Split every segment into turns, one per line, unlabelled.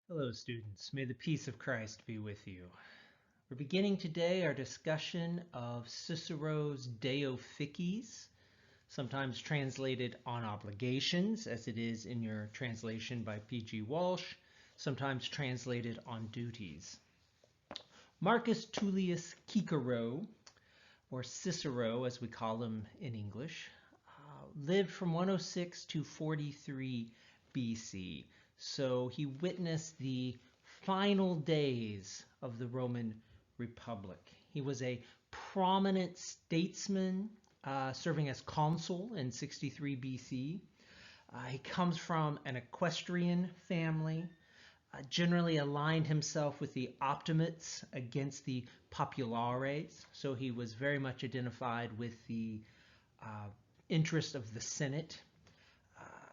Hello, students. May the peace of Christ be with you. We're beginning today our discussion of Cicero's De Officiis, sometimes translated on obligations, as it is in your translation by P.G. Walsh, sometimes translated on duties. Marcus Tullius Cicero, or Cicero as we call him in English, lived from 106 to 43 BC. So he witnessed the final days of the Roman Republic. He was a prominent statesman serving as consul in 63 BC. He comes from an equestrian family, generally aligned himself with the Optimates against the Populares. So he was very much identified with the uh, interest of the Senate.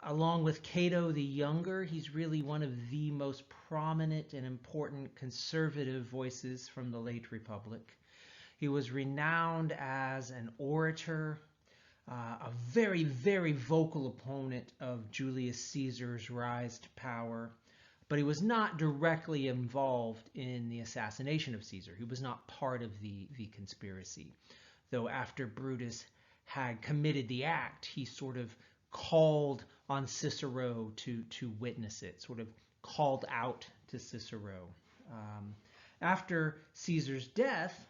Along with Cato the Younger, he's really one of the most prominent and important conservative voices from the late Republic. He was renowned as an orator, a very, very vocal opponent of Julius Caesar's rise to power, but he was not directly involved in the assassination of Caesar. He was not part of the conspiracy, though after Brutus had committed the act, he sort of called on Cicero to witness it, sort of called out to Cicero. After Caesar's death,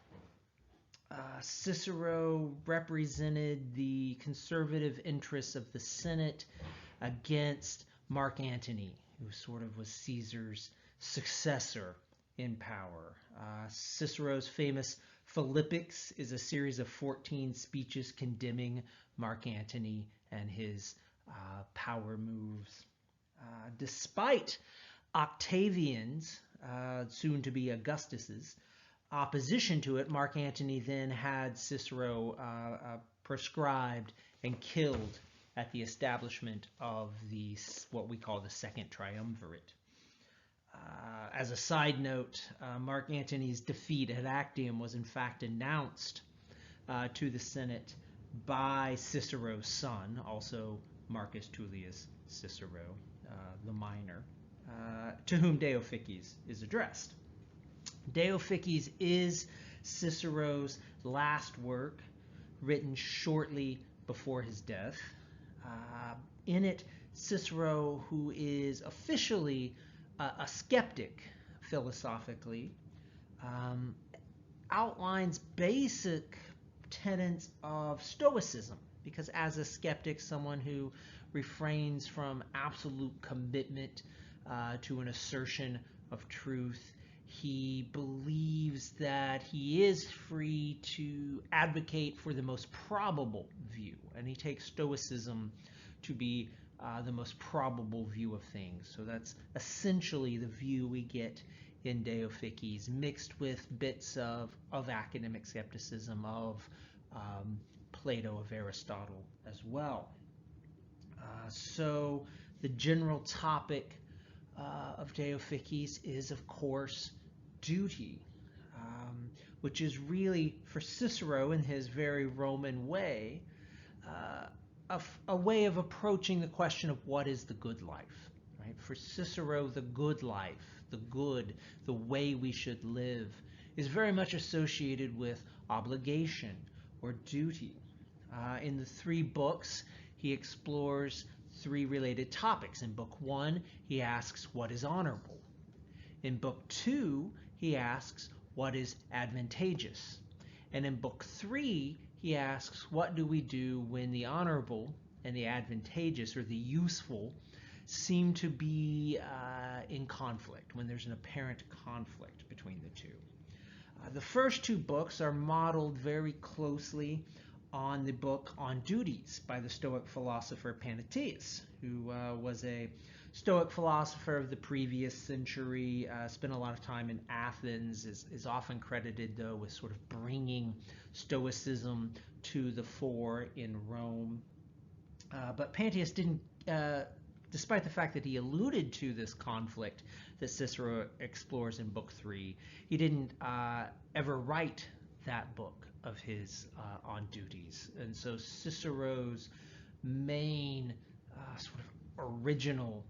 Cicero represented the conservative interests of the Senate against Mark Antony, who sort of was Caesar's successor in power. Cicero's famous Philippics is a series of 14 speeches condemning Mark Antony and his power moves. Despite Octavian's, soon to be Augustus's, opposition to it, Mark Antony then had Cicero proscribed and killed at the establishment of the what we call the Second Triumvirate. As a side note, Mark Antony's defeat at Actium was in fact announced to the Senate by Cicero's son, also Marcus Tullius Cicero, the Minor, to whom De Officiis is addressed. De Officiis is Cicero's last work, written shortly before his death. In it, Cicero, who is officially a skeptic philosophically, um, outlines basic tenets of Stoicism, because as a skeptic, someone who refrains from absolute commitment to an assertion of truth, he believes that he is free to advocate for the most probable view, and he takes Stoicism to be the most probable view of things. So that's essentially the view we get in De Officiis, mixed with bits of academic skepticism, of Plato, of Aristotle as well. So the general topic of De Officiis is, of course, duty, which is really, for Cicero in his very Roman way, a way of approaching the question of what is the good life. Right? For Cicero, the good life, the good, the way we should live, is very much associated with obligation or duty. In the three books, he explores three related topics. In Book One, he asks, what is honorable? In Book Two, he asks, what is advantageous? And in Book Three, he asks, what do we do when the honorable and the advantageous, or the useful, seem to be in conflict, when there's an apparent conflict between the two? The first two books are modeled very closely on the book On Duties by the Stoic philosopher Panaetius, who was a Stoic philosopher of the previous century, spent a lot of time in Athens, is often credited, though, with sort of bringing Stoicism to the fore in Rome. But Panaetius didn't, despite the fact that he alluded to this conflict that Cicero explores in Book 3, he didn't ever write that book of his on duties. And so Cicero's main sort of original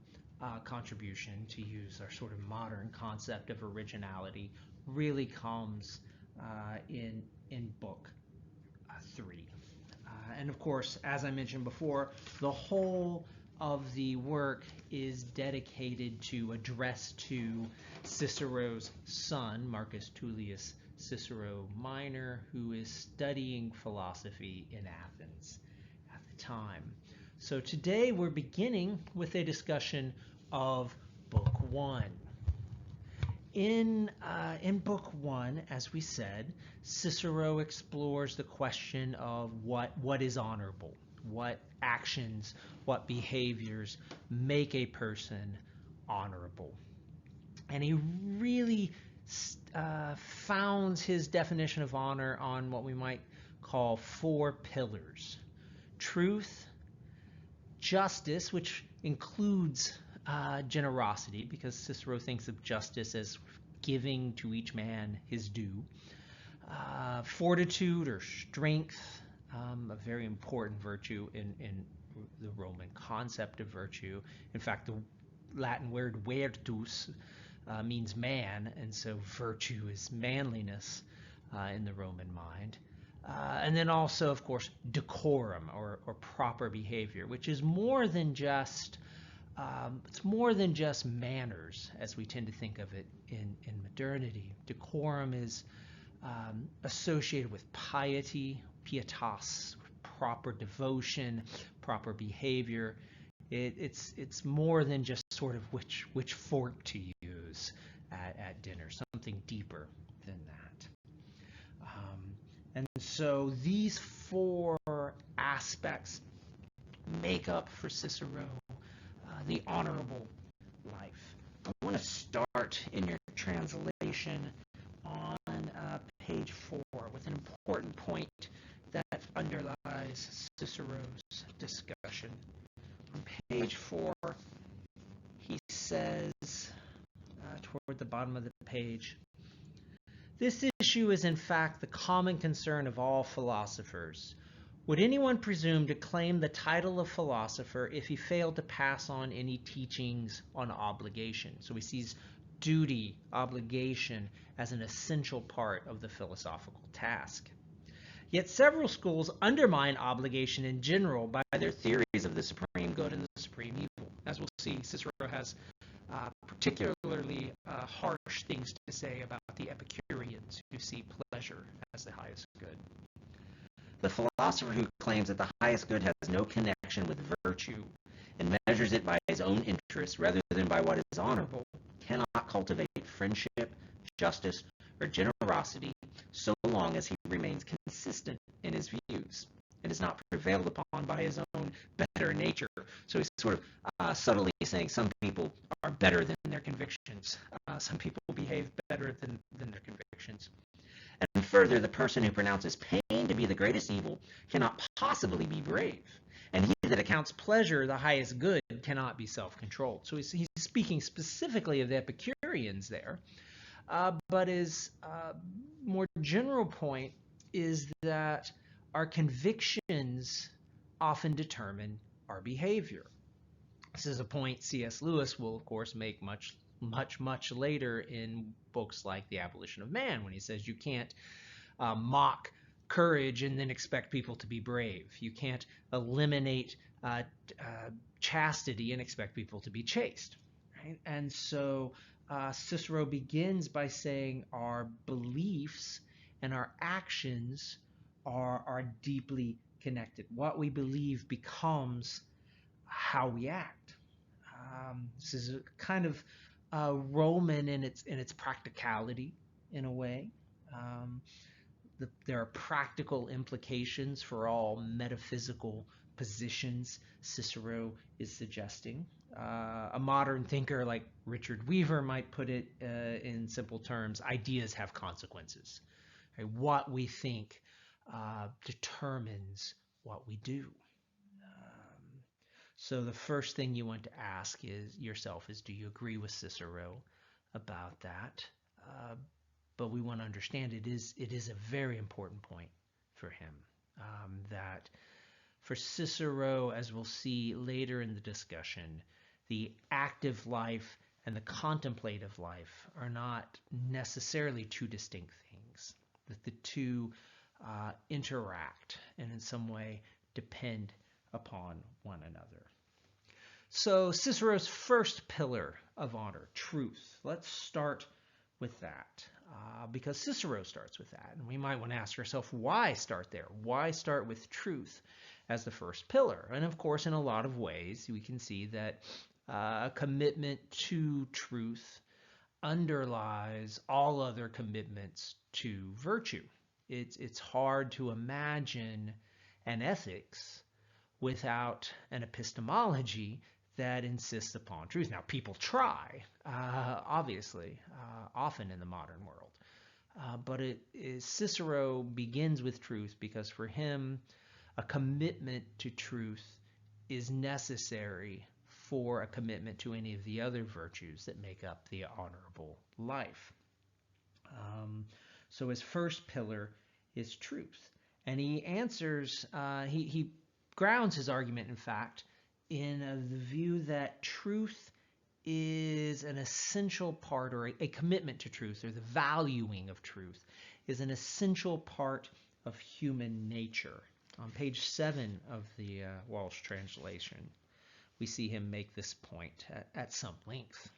contribution, to use our sort of modern concept of originality, really comes in book 3. And of course, as I mentioned before, the whole of the work is dedicated to address to Cicero's son, Marcus Tullius Cicero Minor, who is studying philosophy in Athens at the time. So today we're beginning with a discussion of Book One. In Book One, as we said, Cicero explores the question of what is honorable, what actions, what behaviors make a person honorable. And he really founds his definition of honor on what we might call 4 pillars: truth, justice, which includes generosity, because Cicero thinks of justice as giving to each man his due. Fortitude or strength, a very important virtue in the Roman concept of virtue. In fact, the Latin word virtus means man, and so virtue is manliness in the Roman mind. And then also, of course, decorum or proper behavior, which is more than just manners as we tend to think of it in modernity. Decorum is associated with piety, pietas, proper devotion, proper behavior. It's more than just sort of which fork to use at dinner, something deeper than that. And so these 4 aspects make up for Cicero the honorable life. I want to start in your translation on page 4 with an important point that underlies Cicero's discussion. On page 4, he says, toward the bottom of the page, "This issue is in fact the common concern of all philosophers. Would anyone presume to claim the title of philosopher if he failed to pass on any teachings on obligation?" So he sees duty, obligation, as an essential part of the philosophical task. "Yet several schools undermine obligation in general by their theories of the supreme good and the supreme evil." As we'll see, Cicero has particularly harsh things to say about the Epicureans, who see pleasure as the highest good. "The philosopher who claims that the highest good has no connection with virtue and measures it by his own interests rather than by what is honorable cannot cultivate friendship, justice, or generosity so long as he remains consistent in his views and is not prevailed upon by his own better nature." So he's sort of subtly saying some people are better than their convictions. Some people behave better than their convictions. "And further, the person who pronounces pain to be the greatest evil cannot possibly be brave. And he that accounts pleasure the highest good cannot be self-controlled." So he's speaking specifically of the Epicureans there. But his more general point is that our convictions often determine our behavior. This is a point C.S. Lewis will, of course, make much later in books like The Abolition of Man, when he says you can't mock courage and then expect people to be brave. You can't eliminate chastity and expect people to be chaste. Right? And so Cicero begins by saying our beliefs and our actions are deeply connected. What we believe becomes how we act. This is a kind of Roman in its practicality, in a way. There are practical implications for all metaphysical positions Cicero is suggesting. A modern thinker like Richard Weaver might put it in simple terms: ideas have consequences. Right? What we think determines what we do. So the first thing you want to ask yourself is, do you agree with Cicero about that? But we want to understand it is a very important point for him, that for Cicero, as we'll see later in the discussion, the active life and the contemplative life are not necessarily two distinct things, that the two interact and in some way depend upon one another. So Cicero's first pillar of honor, truth. Let's start with that because Cicero starts with that. And we might want to ask ourselves, why start there? Why start with truth as the first pillar? And of course, in a lot of ways, we can see that a commitment to truth underlies all other commitments to virtue. It's hard to imagine an ethics without an epistemology that insists upon truth. Now, people try, obviously, often in the modern world. But Cicero begins with truth because for him, a commitment to truth is necessary for a commitment to any of the other virtues that make up the honorable life. So his first pillar is truth. And he answers, he grounds his argument, in fact, in the view that truth is an essential part, or a commitment to truth, or the valuing of truth is an essential part of human nature. On page 7 of the Walsh translation, we see him make this point at some length.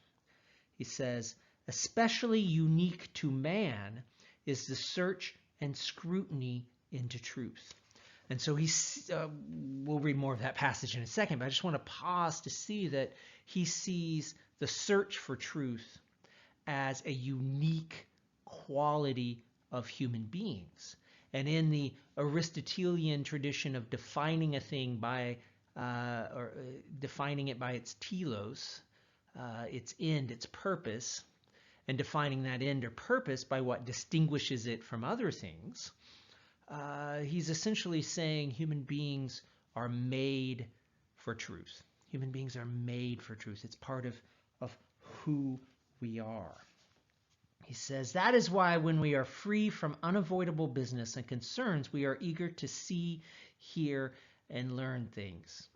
He says, especially unique to man is the search and scrutiny into truth. And so we'll read more of that passage in a second, but I just want to pause to see that he sees the search for truth as a unique quality of human beings. And in the Aristotelian tradition of defining a thing by, or defining it by its telos, its end, its purpose, and defining that end or purpose by what distinguishes it from other things, he's essentially saying human beings are made for truth. Human beings are made for truth. It's part of who we are. He says, that is why when we are free from unavoidable business and concerns, we are eager to see, hear, and learn things.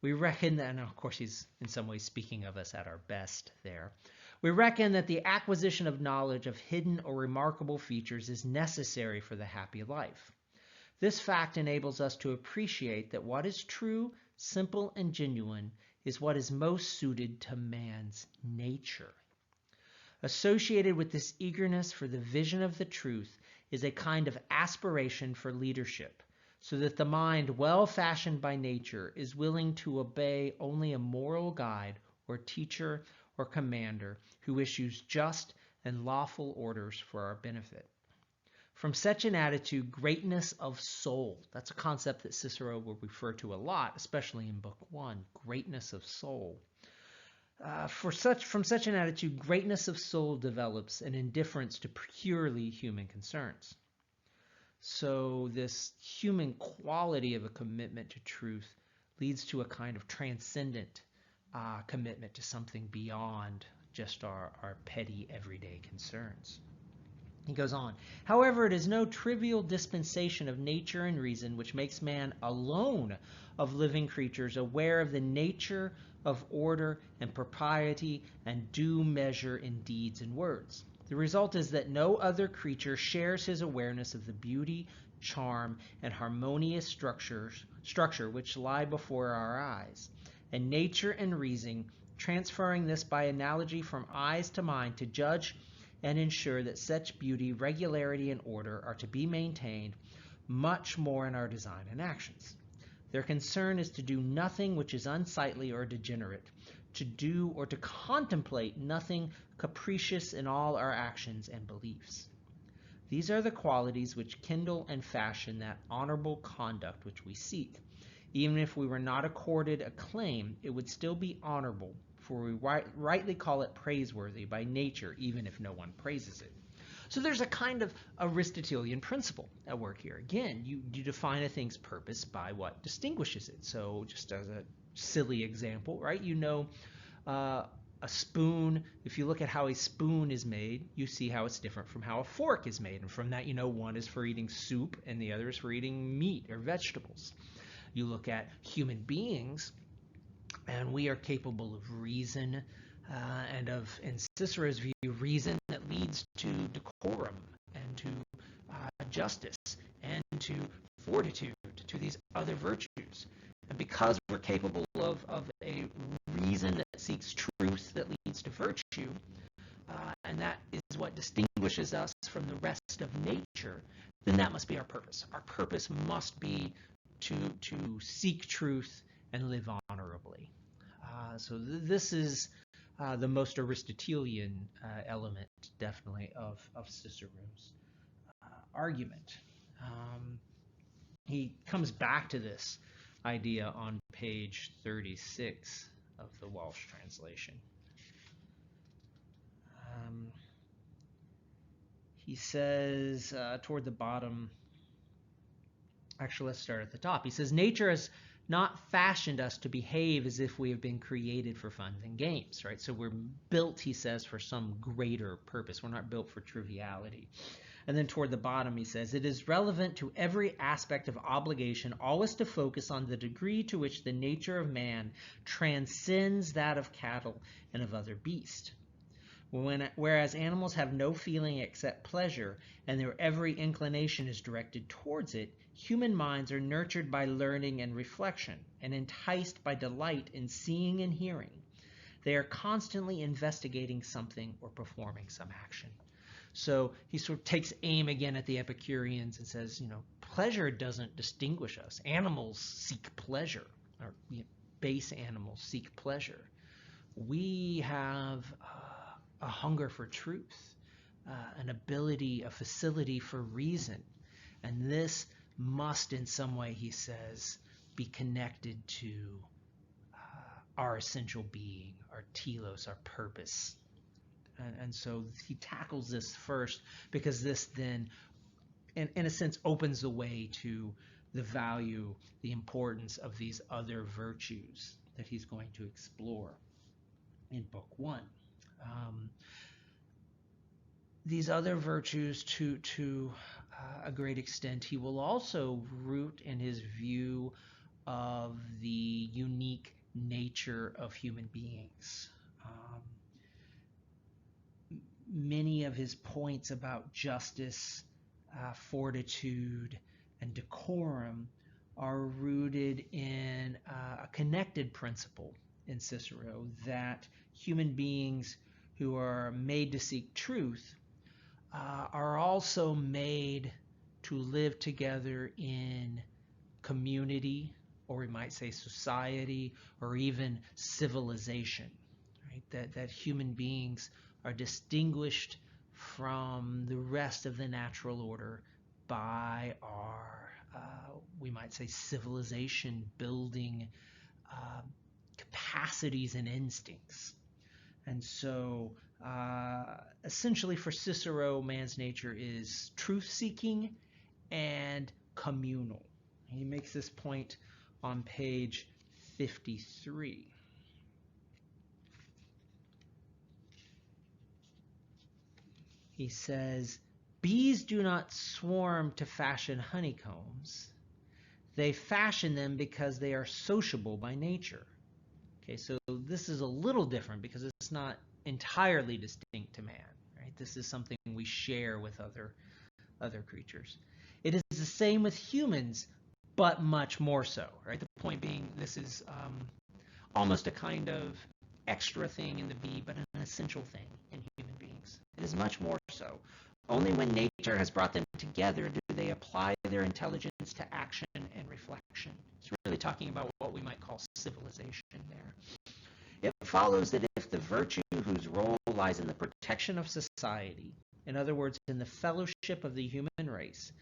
We reckon that, and of course he's in some ways speaking of us at our best there. We reckon that the acquisition of knowledge of hidden or remarkable features is necessary for the happy life. This fact enables us to appreciate that what is true, simple, and genuine is what is most suited to man's nature. Associated with this eagerness for the vision of the truth is a kind of aspiration for leadership, so that the mind, well fashioned by nature, is willing to obey only a moral guide or teacher or commander who issues just and lawful orders for our benefit. From such an attitude, greatness of soul, that's a concept that Cicero will refer to a lot, especially in Book One, greatness of soul. From such an attitude, greatness of soul develops an indifference to purely human concerns. So this human quality of a commitment to truth leads to a kind of transcendent commitment to something beyond just our petty everyday concerns. He goes on, however, it is no trivial dispensation of nature and reason which makes man alone of living creatures aware of the nature of order and propriety and due measure in deeds and words. The result is that no other creature shares his awareness of the beauty, charm, and harmonious structure which lie before our eyes. And nature and reason, transferring this by analogy from eyes to mind to judge and ensure that such beauty, regularity, and order are to be maintained much more in our design and actions. Their concern is to do nothing which is unsightly or degenerate, to do or to contemplate nothing capricious in all our actions and beliefs. These are the qualities which kindle and fashion that honorable conduct which we seek. Even if we were not accorded a claim, it would still be honorable, for we rightly call it praiseworthy by nature, even if no one praises it. So there's a kind of Aristotelian principle at work here. Again, you define a thing's purpose by what distinguishes it. So just as a silly example, right? You know, a spoon, if you look at how a spoon is made, you see how it's different from how a fork is made. And from that, you know, one is for eating soup and the other is for eating meat or vegetables. You look at human beings, And we are capable of reason, and in Cicero's view, reason that leads to decorum and to justice and to fortitude, to these other virtues. And because we're capable of a reason that seeks truth that leads to virtue, and that is what distinguishes us from the rest of nature, then that must be our purpose. Our purpose must be to seek truth and live honorably. So this is the most Aristotelian element, definitely, of Cicero's argument. He comes back to this idea on page 36 of the Walsh translation. He says toward the bottom, actually let's start at the top. He says, nature has not fashioned us to behave as if we have been created for fun and games, right? So we're built, he says, for some greater purpose. We're not built for triviality. And then toward the bottom, he says, it is relevant to every aspect of obligation always to focus on the degree to which the nature of man transcends that of cattle and of other beasts. Whereas animals have no feeling except pleasure, and their every inclination is directed towards it, human minds are nurtured by learning and reflection, and enticed by delight in seeing and hearing. They are constantly investigating something or performing some action. So he sort of takes aim again at the Epicureans and says, pleasure doesn't distinguish us. Animals seek pleasure, or base animals seek pleasure. We have a hunger for truth, an ability, a facility for reason. And this must in some way, he says, be connected to our essential being, our telos, our purpose. And so he tackles this first because this then, in a sense, opens the way to the value, the importance of these other virtues that he's going to explore in Book One. These other virtues, to a great extent, he will also root in his view of the unique nature of human beings. Many of his points about justice, fortitude, and decorum are rooted in a connected principle in Cicero that human beings who are made to seek truth are also made to live together in community, or we might say society, or even civilization, right? That human beings are distinguished from the rest of the natural order by our, we might say, civilization building capacities and instincts. And so essentially for Cicero, man's nature is truth-seeking and communal. He makes this point on page 53. He says, bees do not swarm to fashion honeycombs. They fashion them because they are sociable by nature. Okay, so this is a little different because it's not entirely distinct to man, right? This is something we share with other creatures. It is the same with humans, but much more so, right? The point being, this is almost a kind of extra thing in the bee, but an essential thing in human beings. It is much more so. Only when nature has brought them together do they apply their intelligence to action and reflection. It's really talking about what we might call civilization there. It follows that if the virtue whose role lies in the protection of society, in other words, in the fellowship of the human race,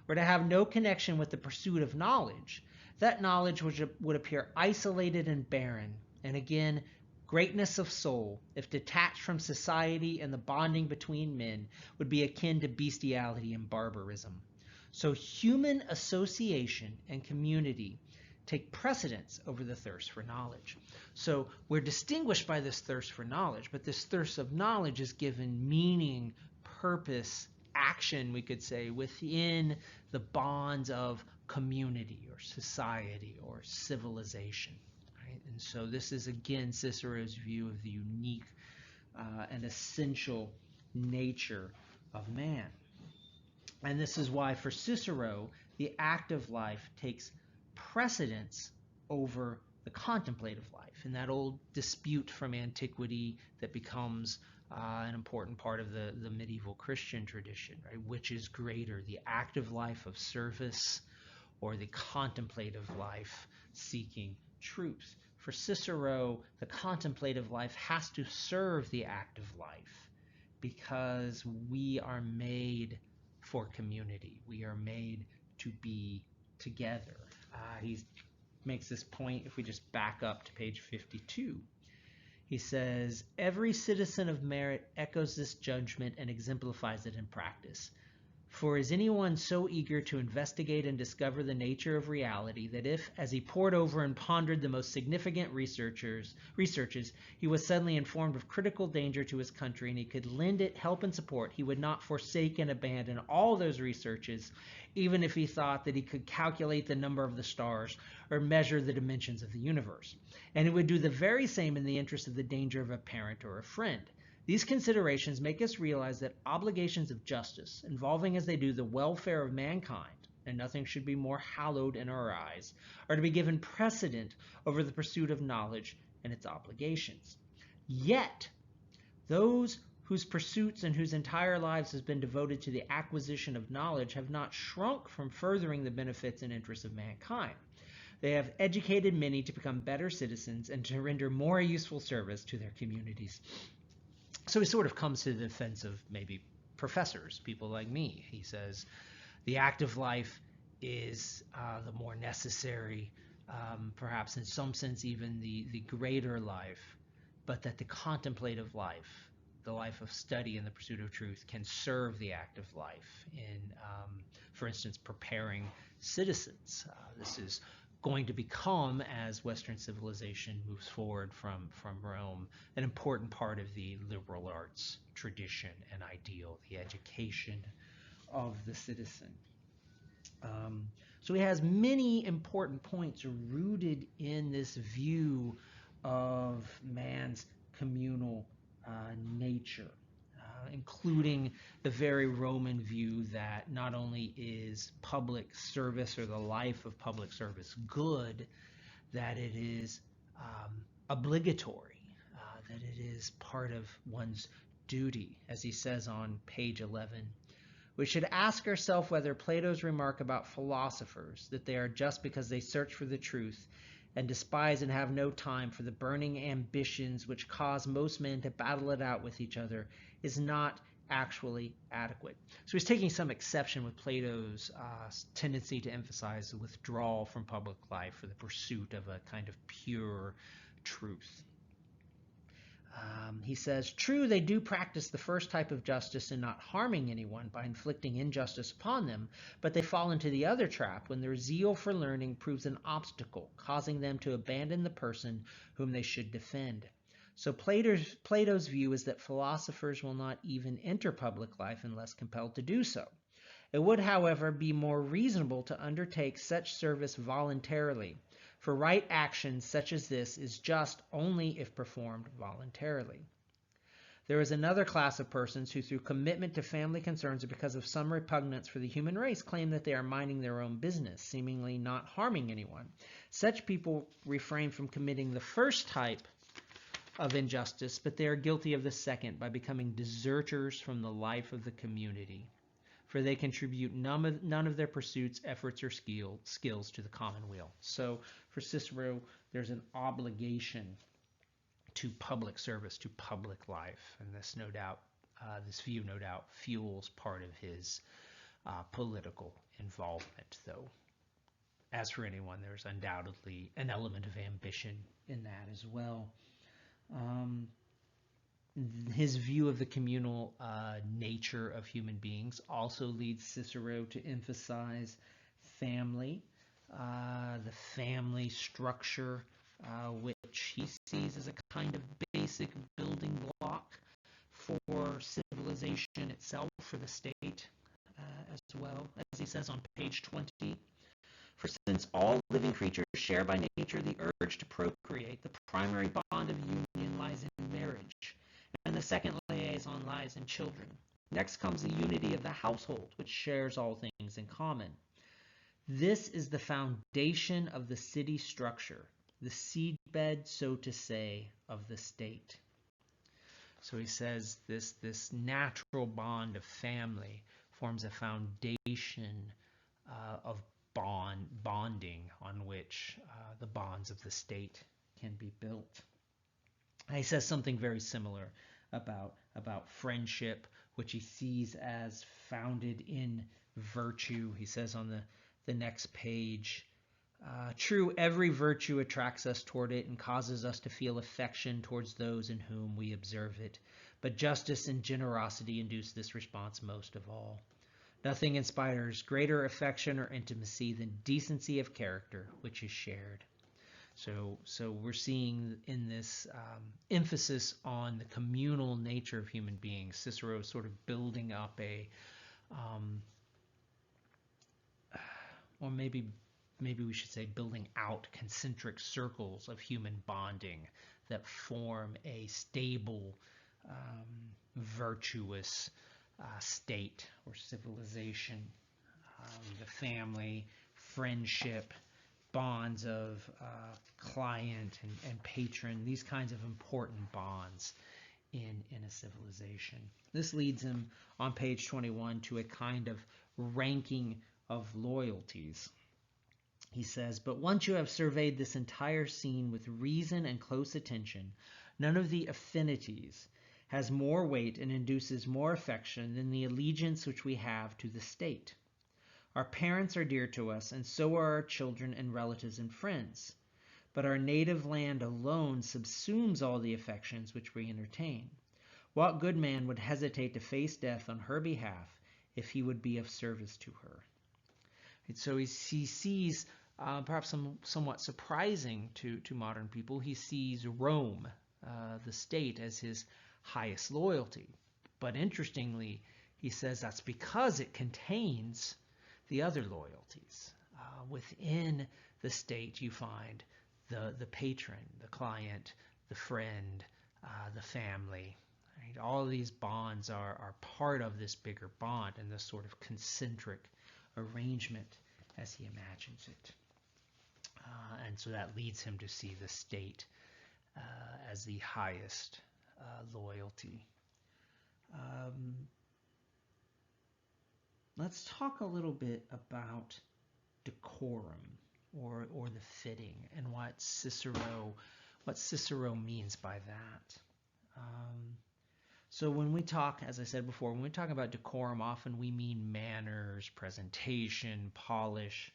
were to have no connection with the pursuit of knowledge, that knowledge would appear isolated and barren, and again, greatness of soul, if detached from society and the bonding between men, would be akin to bestiality and barbarism. So human association and community take precedence over the thirst for knowledge. So we're distinguished by this thirst for knowledge, but this thirst of knowledge is given meaning, purpose, action, we could say, within the bonds of community or society or civilization. Right? And so this is, again, Cicero's view of the unique and essential nature of man. And this is why, for Cicero, the active life takes precedence over the contemplative life, in that old dispute from antiquity that becomes an important part of the medieval Christian tradition, right? Which is greater, the active life of service or the contemplative life seeking truth? For Cicero, the contemplative life has to serve the active life because we are made for community. We are made to be together. He makes this point if we just back up to page 52. He says, every citizen of merit echoes this judgment and exemplifies it in practice. For is anyone so eager to investigate and discover the nature of reality that if, as he pored over and pondered the most significant researches, he was suddenly informed of critical danger to his country and he could lend it help and support, he would not forsake and abandon all those researches, even if he thought that he could calculate the number of the stars or measure the dimensions of the universe. And he would do the very same in the interest of the danger of a parent or a friend. These considerations make us realize that obligations of justice, involving as they do the welfare of mankind, and nothing should be more hallowed in our eyes, are to be given precedent over the pursuit of knowledge and its obligations. Yet, those whose pursuits and whose entire lives has been devoted to the acquisition of knowledge have not shrunk from furthering the benefits and interests of mankind. They have educated many to become better citizens and to render more useful service to their communities. So he sort of comes to the defense of maybe professors, people like me. He says the active life is the more necessary, perhaps in some sense even the greater life, but that the contemplative life, the life of study and the pursuit of truth, can serve the active life in, for instance, preparing citizens. This is going to become, as Western civilization moves forward from Rome, an important part of the liberal arts tradition and ideal, the education of the citizen. So he has many important points rooted in this view of man's communal nature, including the very Roman view that not only is public service or the life of public service good, that it is obligatory, that it is part of one's duty. As he says on page 11, we should ask ourselves whether Plato's remark about philosophers, that they are just because they search for the truth and despise and have no time for the burning ambitions which cause most men to battle it out with each other, is not actually adequate. So he's taking some exception with Plato's tendency to emphasize the withdrawal from public life for the pursuit of a kind of pure truth. He says, true, they do practice the first type of justice in not harming anyone by inflicting injustice upon them, but they fall into the other trap when their zeal for learning proves an obstacle, causing them to abandon the person whom they should defend. So Plato's view is that philosophers will not even enter public life unless compelled to do so. It would, however, be more reasonable to undertake such service voluntarily, for right action such as this is just only if performed voluntarily. There is another class of persons who, through commitment to family concerns or because of some repugnance for the human race, claim that they are minding their own business, seemingly not harming anyone. Such people refrain from committing the first type of injustice, but they are guilty of the second by becoming deserters from the life of the community, for they contribute none of their pursuits, efforts, or skills to the common weal. So for Cicero, there's an obligation to public service, to public life, and this view no doubt fuels part of his political involvement, though as for anyone, there's undoubtedly an element of ambition in that as well. His view of the communal nature of human beings also leads Cicero to emphasize family, the family structure, which he sees as a kind of basic building block for civilization itself, for the state as well. As he says on page 20,
For since all living creatures share by nature the urge to procreate, the primary bond of union lies in marriage, and the second liaison lies in children. Next comes the unity of the household, which shares all things in common. This is the foundation of the city structure, the seedbed, so to say, of the state. So he says this natural bond of family forms a foundation of bonding on which the bonds of the state can be built. And he says something very similar about friendship, which he sees as founded in virtue. He says on the next page, true, every virtue attracts us toward it and causes us to feel affection towards those in whom we observe it. But justice and generosity induce this response most of all. Nothing inspires greater affection or intimacy than decency of character, which is shared. So we're seeing in this emphasis on the communal nature of human beings, Cicero is sort of building up or maybe we should say building out concentric circles of human bonding that form a stable, virtuous state or civilization. The family, friendship, bonds of client and patron, these kinds of important bonds in a civilization. This leads him on page 21 to a kind of ranking of loyalties. He says, but once you have surveyed this entire scene with reason and close attention, none of the affinities has more weight and induces more affection than the allegiance which we have to the state. Our parents are dear to us, and so are our children and relatives and friends. But our native land alone subsumes all the affections which we entertain. What good man would hesitate to face death on her behalf if he would be of service to her? And so he sees, perhaps somewhat surprising to modern people, he sees Rome, the state, as his highest loyalty. But interestingly, he says that's because it contains the other loyalties. Within the state, you find the patron, the client, the friend, the family. Right? All of these bonds are part of this bigger bond and this sort of concentric arrangement as he imagines it. And so that leads him to see the state as the highest loyalty. Let's talk a little bit about decorum or the fitting and what Cicero means by that. So when we talk, as I said before, when we talk about decorum, often we mean manners, presentation, polish.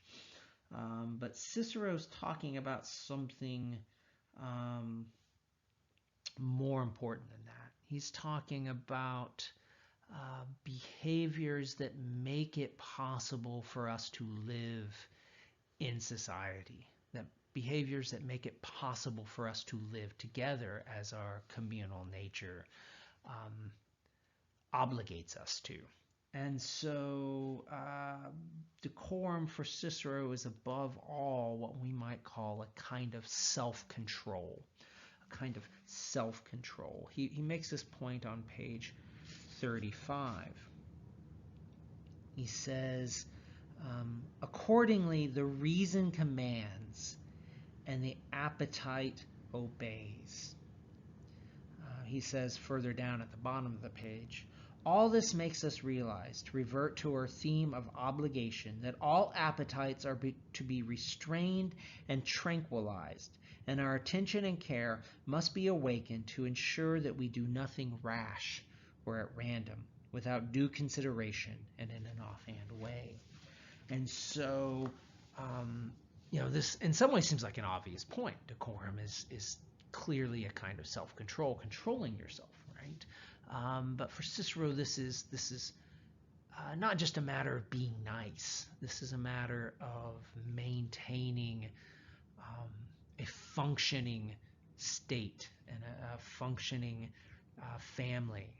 But Cicero's talking about something more important than that. He's talking about behaviors that make it possible for us to live in society, that behaviors that make it possible for us to live together as our communal nature obligates us to. And so decorum for Cicero is above all what we might call a kind of self-control, He makes this point on page 35. He says, accordingly, the reason commands and the appetite obeys. He says further down at the bottom of the page, all this makes us realize, to revert to our theme of obligation, that all appetites are to be restrained and tranquilized, and our attention and care must be awakened to ensure that we do nothing rash or at random, without due consideration and in an offhand way. And so, this in some ways seems like an obvious point. Decorum is clearly a kind of self-control, controlling yourself, right? But for Cicero, this is not just a matter of being nice. This is a matter of maintaining a functioning state and a functioning family.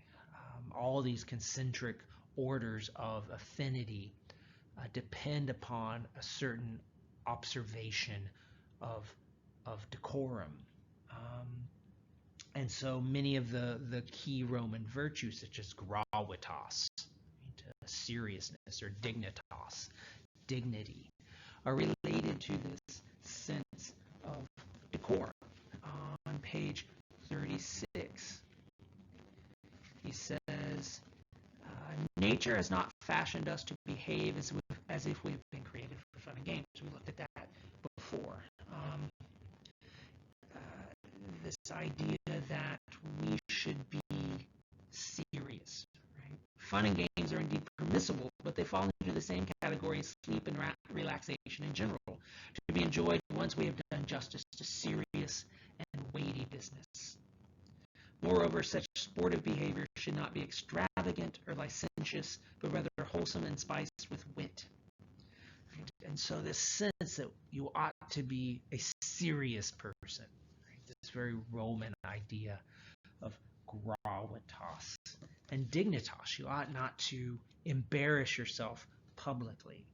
All these concentric orders of affinity depend upon a certain
observation of decorum. And so many of the key Roman virtues, such as gravitas, seriousness, or dignitas, dignity, are related to this sense of decorum. On page 36, he says, nature has not fashioned us to behave as if we have been created for fun and games. We looked at that before. This idea that we should be serious. Right? Fun and games are indeed permissible, but they fall into the same category as sleep and relaxation in general, to be enjoyed once we have done justice to serious and weighty business. Moreover, such sportive behavior should not be extravagant or licentious, but rather wholesome and spiced with wit. Right? And so this sense that you ought to be a serious person, right? This very Roman idea of gravitas and dignitas. You ought not to embarrass yourself publicly.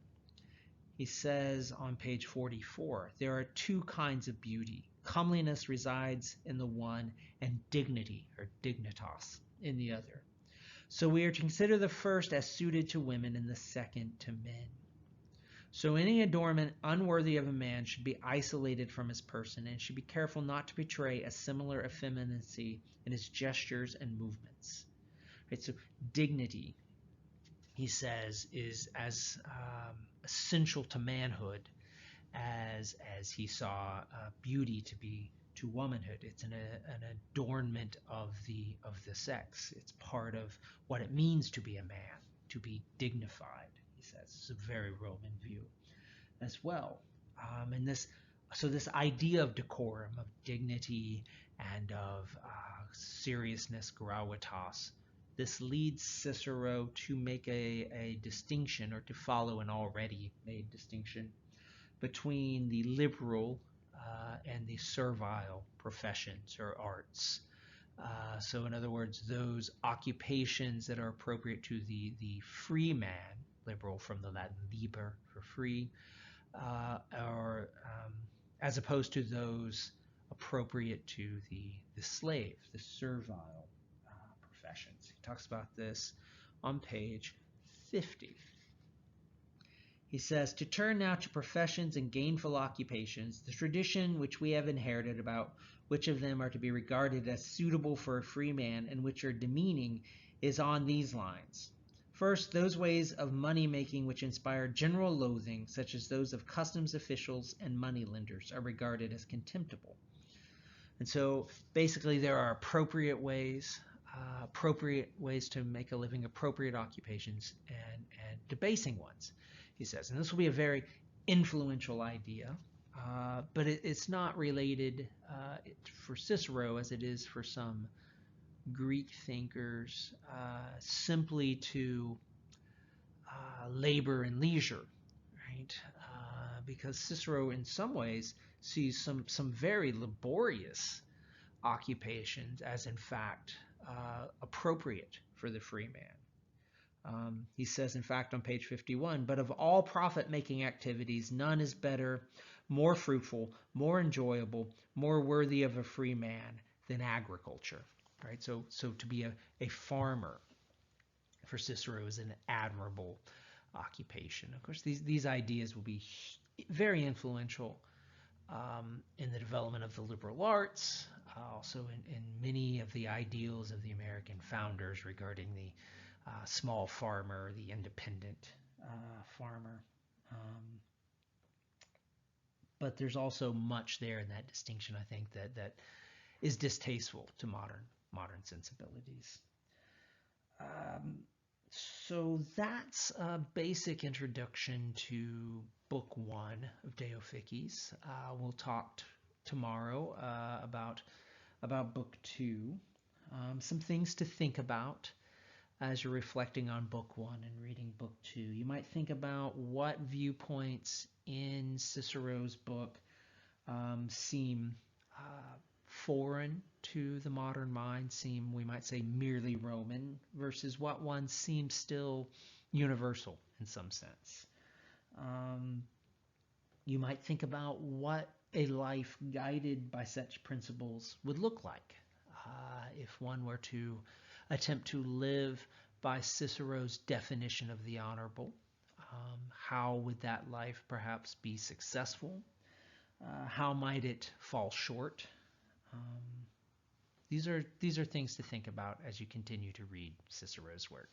He says on page 44, there are two kinds of beauty. Comeliness resides in the one, and dignity, or dignitas, in the other. So we are to consider the first as suited to women and the second to men. So any adornment unworthy of a man should be isolated from his person, and should be careful not to betray a similar effeminacy in his gestures and movements. Right, so dignity, he says, is as essential to manhood as he saw beauty to be to womanhood. It's an adornment of the sex. It's part of what it means to be a man, to be dignified. He says it's a very Roman view as well. And this idea of decorum, of dignity, and of seriousness, gravitas, this leads Cicero to make a distinction, or to follow an already made distinction, between the liberal and the servile professions or arts. So in other words, those occupations that are appropriate to the free man, liberal from the Latin liber, for free, or as opposed to those appropriate to the slave, the servile professions. He talks about this on page 50. He says, to turn now to professions and gainful occupations, the tradition which we have inherited about which of them are to be regarded as suitable for a free man and which are demeaning is on these lines. First, those ways of money-making which inspire general loathing, such as those of customs officials and moneylenders, are regarded as contemptible. And so basically there are appropriate ways to make a living, appropriate occupations, and debasing ones, he says. And this will be a very influential idea, but it's not related for Cicero, as it is for some Greek thinkers, simply to labor and leisure, right? Because Cicero, in some ways, sees some very laborious occupations as, in fact, appropriate for the free man. He says, in fact, on page 51, but of all profit-making activities, none is better, more fruitful, more enjoyable, more worthy of a free man than agriculture. Right? So to be a farmer for Cicero is an admirable occupation. Of course, these ideas will be very influential in the development of the liberal arts, also in many of the ideals of the American founders regarding the small farmer, the independent farmer. But there's also much there in that distinction, I think, that is distasteful to modern sensibilities. So that's a basic introduction to Book One of De Officiis. We'll talk tomorrow about Book Two. Some things to think about as you're reflecting on Book One and reading Book Two. You might think about what viewpoints in Cicero's book seem foreign to the modern mind, seem, we might say, merely Roman, versus what one seems still universal in some sense. You might think about what a life guided by such principles would look like. If one were to attempt to live by Cicero's definition of the honorable, how would that life perhaps be successful? How might it fall short? Um, these are things to think about as you continue to read Cicero's work.